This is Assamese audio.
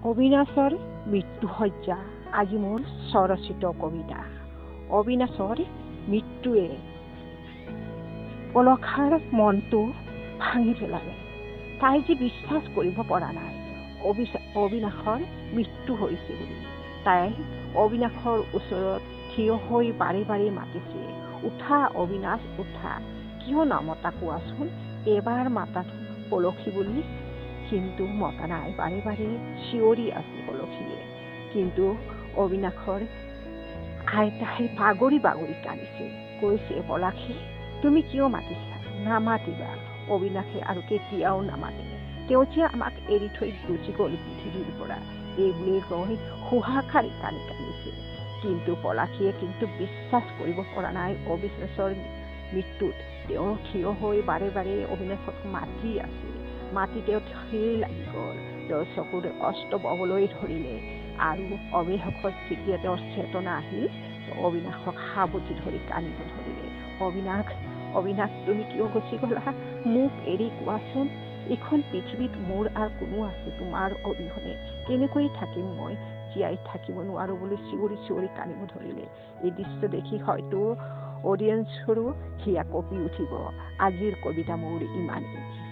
অবিনাশৰ মৃত্যুসজ্জা আজি মোৰ স্বৰচিত কবিতা। অবিনাশৰ মৃত্যুৱে পলখাৰ মনটো ভাঙি পেলালে। তাই যে বিশ্বাস কৰিব পৰা নাই অবিনাশৰ মৃত্যু হৈছে বুলি। তাই অবিনাশৰ ওচৰত থিয় হৈ বাৰে বাৰে মাতিছে, উঠা অবিনাশ উঠা, কিয় নামতা কোৱাচোন, এবাৰ মাতাটো পলখী বুলি। কিন্তু মতা নাই, বাৰে বাৰে চিঞৰি আছে পলখীয়ে। কিন্তু অবিনাশৰ আইতাই বাগৰি বাগৰি কান্দিছে, কৈছে, পলাশী তুমি কিয় মাতিছা, নামাতিবা। অবিনাশে আৰু কেতিয়াও নামাতে। তেওঁ যে আমাক এৰি থৈ গুচি গ'ল পৃথিৱীৰ পৰা, এইবুলি কৈ সুহাকাৰী কান্দিছে। কিন্তু পলাশীয়ে কিন্তু বিশ্বাস কৰিব পৰা নাই অবিনাশৰ মৃত্যুত। তেওঁ থিয় হৈ বাৰে বাৰে অবিনাশক মাতি আছে, মাতি তেওঁ থিৰ লাগি গ'ল। তেওঁৰ চকুৰে কষ্ট ববলৈ ধৰিলে আৰু অবিনাশত যেতিয়া তেওঁৰ চেতনা আহিল, অবিনাশক সাৱটি ধৰি কান্দিব ধৰিলে। অবিনাশ তুমি কিয় গুচি গ'লা, মোক এৰি কোৱাচোন। এইখন পৃথিৱীত মোৰ আৰু কোনো আছে তোমাৰ অবিহনে, কেনেকৈ থাকিম মই, জীয়াই থাকিব নোৱাৰো বুলি চিঞৰি চিঞৰি কান্দিব ধৰিলে। এই দৃশ্য দেখি হয়তো অডিয়েন্সৰো হিয়া কঁপি উঠিব। আজিৰ কবিতা মোৰ ইমানেই।